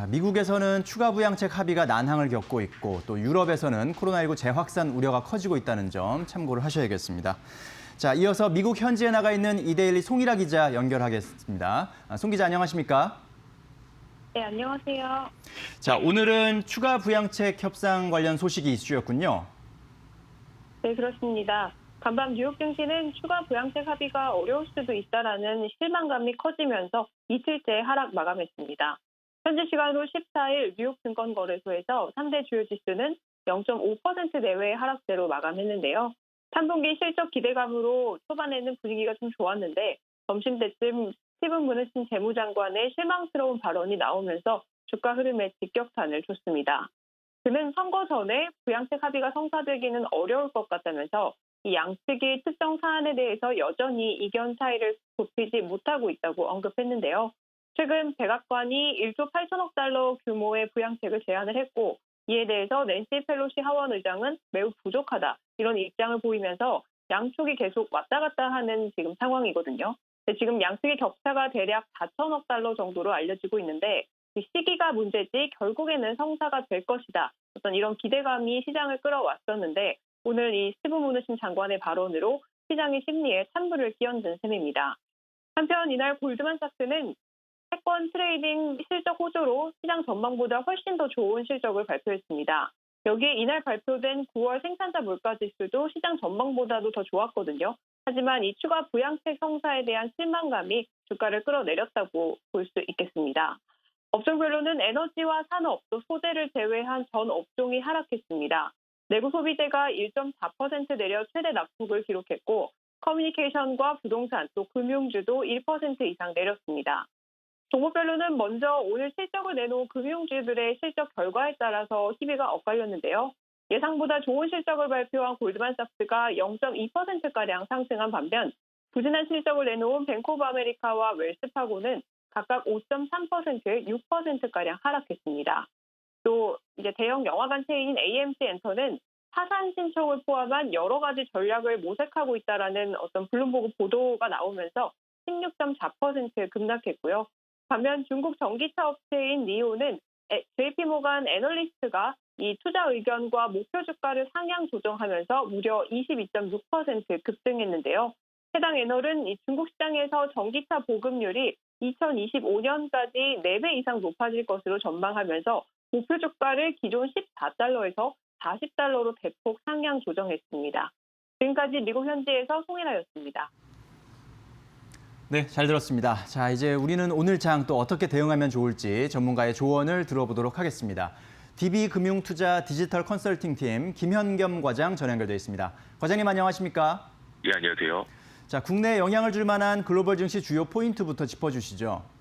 미국에서는 추가 부양책 합의가 난항을 겪고 있고 또 유럽에서는 코로나19 재확산 우려가 커지고 있다는 점 참고를 하셔야겠습니다. 자, 이어서 미국 현지에 나가 있는 이데일리 송일아 기자 연결하겠습니다. 송 기자 안녕하십니까? 네, 안녕하세요. 자, 오늘은 추가 부양책 협상 관련 소식이 이슈였군요. 네, 그렇습니다. 간밤 뉴욕 증시는 추가 부양책 합의가 어려울 수도 있다라는 실망감이 커지면서 이틀째 하락 마감했습니다. 현지 시간으로 14일 뉴욕 증권거래소에서 3대 주요 지수는 0.5% 내외의 하락세로 마감했는데요. 3분기 실적 기대감으로 초반에는 분위기가 좀 좋았는데 점심때쯤 스티븐 무누친 재무장관의 실망스러운 발언이 나오면서 주가 흐름에 직격탄을 줬습니다. 그는 선거 전에 부양책 합의가 성사되기는 어려울 것 같다면서 이 양측이 특정 사안에 대해서 여전히 이견 차이를 좁히지 못하고 있다고 언급했는데요. 최근 백악관이 1조 8천억 달러 규모의 부양책을 제안을 했고 이에 대해서 낸시 펠로시 하원 의장은 매우 부족하다 이런 입장을 보이면서 양쪽이 계속 왔다 갔다 하는 지금 상황이거든요. 지금 양측의 격차가 대략 4천억 달러 정도로 알려지고 있는데 시기가 문제지 결국에는 성사가 될 것이다. 어떤 이런 기대감이 시장을 끌어왔었는데 오늘 이 스티븐 무누친 장관의 발언으로 시장의 심리에 찬물을 끼얹은 셈입니다. 한편 이날 골드만삭스는 채권 트레이딩 실적 호조로 시장 전망보다 훨씬 더 좋은 실적을 발표했습니다. 여기에 이날 발표된 9월 생산자 물가지수도 시장 전망보다도 더 좋았거든요. 하지만 이 추가 부양책 성사에 대한 실망감이 주가를 끌어내렸다고 볼 수 있겠습니다. 업종별로는 에너지와 산업, 또 소재를 제외한 전 업종이 하락했습니다. 내구 소비재가 1.4% 내려 최대 낙폭을 기록했고 커뮤니케이션과 부동산, 또 금융주도 1% 이상 내렸습니다. 종목별로는 먼저 오늘 실적을 내놓은 금융주들의 실적 결과에 따라서 희비가 엇갈렸는데요. 예상보다 좋은 실적을 발표한 골드만삭스가 0.2%가량 상승한 반면 부진한 실적을 내놓은 뱅크 오브 아메리카와 웰스파고는 각각 5.3%, 6%가량 하락했습니다. 또 이제 대형 영화관 체인인 AMC 엔터는 파산 신청을 포함한 여러 가지 전략을 모색하고 있다라는 어떤 블룸버그 보도가 나오면서 16.4% 급락했고요. 반면 중국 전기차 업체인 니오는 JP모간 애널리스트가 이 투자 의견과 목표 주가를 상향 조정하면서 무려 22.6% 급등했는데요. 해당 애널은 이 중국 시장에서 전기차 보급률이 2025년까지 4배 이상 높아질 것으로 전망하면서 목표 주가를 기존 14달러에서 40달러로 대폭 상향 조정했습니다. 지금까지 미국 현지에서 송혜나였습니다. 네, 잘 들었습니다. 자, 이제 우리는 오늘 장 또 어떻게 대응하면 좋을지 전문가의 조언을 들어보도록 하겠습니다. DB금융투자 디지털 컨설팅팀 김현겸 과장 전화 연결돼 있습니다. 과장님 안녕하십니까? 예, 안녕하세요. 자, 국내에 영향을 줄 만한 글로벌 증시 주요 포인트부터 짚어주시죠.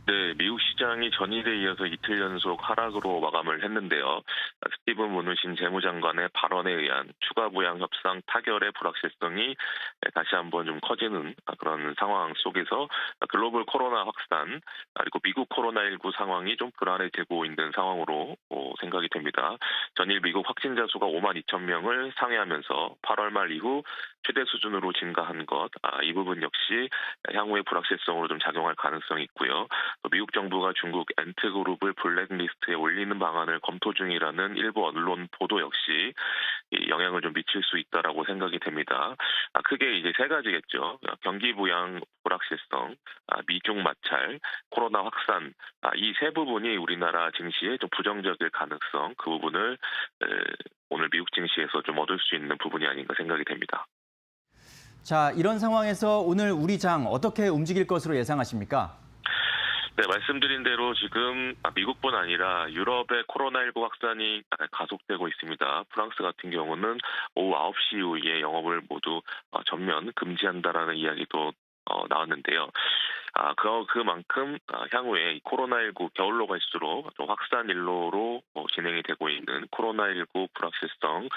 네, 미국 시장이 전일에 이어서 이틀 연속 하락으로 마감을 했는데요. 스티븐 무누신 재무장관의 발언에 의한 추가 부양 협상 타결의 불확실성이 다시 한번 좀 커지는 그런 상황 속에서 글로벌 코로나 확산 그리고 미국 코로나19 상황이 좀 불안해지고 있는 상황으로 생각이 됩니다. 전일 미국 확진자 수가 5만 2천 명을 상회하면서 8월 말 이후 최대 수준으로 증가한 것, 이 부분 역시 향후의 불확실성으로 좀 작용할 가능성이 있고요. 또 미국 정부가 중국 엔트그룹을 블랙리스트에 올리는 방안을 검토 중이라는 일부 언론 보도 역시 영향을 좀 미칠 수 있다라고 생각이 됩니다. 크게 이제 세 가지겠죠. 경기 부양 불확실성, 미중 마찰, 코로나 확산, 이 세 부분이 우리나라 증시에 좀 부정적일 가능성, 그 부분을 오늘 미국 증시에서 좀 얻을 수 있는 부분이 아닌가 생각이 됩니다. 자, 이런 상황에서 오늘 우리 장 어떻게 움직일 것으로 예상하십니까? 네, 말씀드린 대로 지금 미국뿐 아니라 유럽의 코로나19 확산이 가속되고 있습니다. 프랑스 같은 경우는 오후 9시 이후에 영업을 모두 전면 금지한다라는 이야기도 나왔는데요. 그만큼 향후에 코로나19 겨울로 갈수록 좀 확산 일로로 진행이 되고 있는 코로나19 불확실성,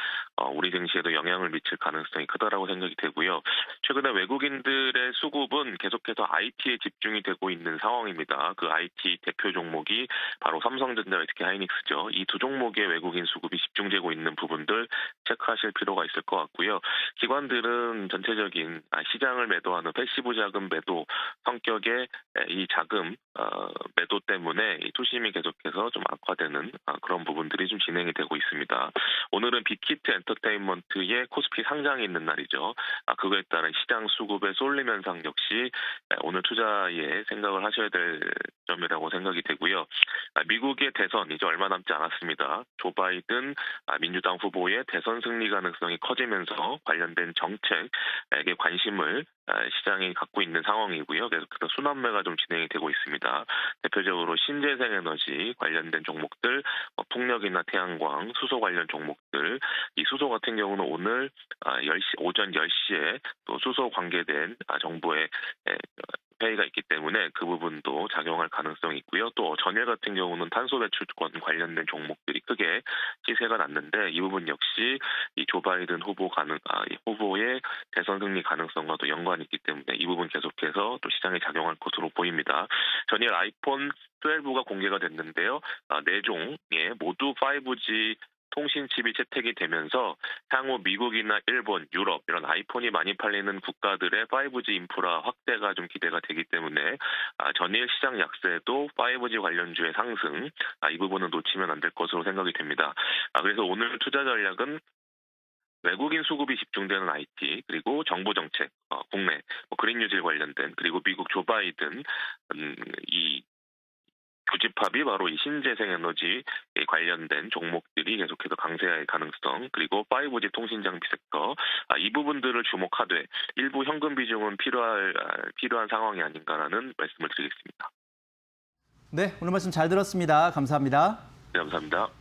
우리 증시에도 영향을 미칠 가능성이 크다라고 생각이 되고요. 최근에 외국인들의 수급은 계속해서 IT에 집중이 되고 있는 상황입니다. 그 IT 대표 종목이 바로 삼성전자, SK 하이닉스죠. 이 두 종목의 외국인 수급이 집중되고 있는 부분들 체크하실 필요가 있을 것 같고요. 기관들은 전체적인 시장을 매도하는 패시브 투자자금 매도 성격의 이 자금 매도 때문에 이 투심이 계속해서 좀 악화되는 그런 부분들이 좀 진행이 되고 있습니다. 오늘은 빅히트 엔터테인먼트의 코스피 상장이 있는 날이죠. 그거에 따른 시장 수급의 쏠림 현상 역시 오늘 투자에 생각을 하셔야 될 점이라고 생각이 되고요. 미국의 대선 이제 얼마 남지 않았습니다. 조 바이든 민주당 후보의 대선 승리 가능성이 커지면서 관련된 정책에 관심을 시장이 갖고 있는 상황이고요. 계속해서 순환매가 좀 진행이 되고 있습니다. 대표적으로 신재생 에너지 관련된 종목들, 풍력이나 태양광, 수소 관련 종목들, 이 수소 같은 경우는 오늘 오전 10시에 또 수소 관계된 정부의 회의가 있기 때문에 그 부분도 작용할 가능성이 있고요. 또 전일 같은 경우는 탄소 배출권 관련된 종목들이 크게 시세가 났는데 이 부분 역시 이 조 바이든 후보의 대선 승리 가능성과도 연관이 있기 때문에 이 부분 계속해서 또 시장에 작용할 것으로 보입니다. 전일 아이폰 12가 공개가 됐는데요. 4종에 모두 5G 통신칩이 채택이 되면서 향후 미국이나 일본, 유럽 이런 아이폰이 많이 팔리는 국가들의 5G 인프라 확대가 좀 기대가 되기 때문에 전일 시장 약세도 5G 관련주의 상승 이 부분은 놓치면 안 될 것으로 생각이 됩니다. 그래서 오늘 투자 전략은 외국인 수급이 집중되는 IT 그리고 정부 정책, 국내 그린 뉴딜 관련된 그리고 미국 조 바이든 이 교집합이 바로 이 신재생 에너지 관련된 종목들이 계속해서 강세할 가능성 그리고 5G 통신 장비 섹터 이 부분들을 주목하되 일부 현금 비중은 필요한 상황이 아닌가라는 말씀을 드리겠습니다. 네, 오늘 말씀 잘 들었습니다. 감사합니다. 네, 감사합니다.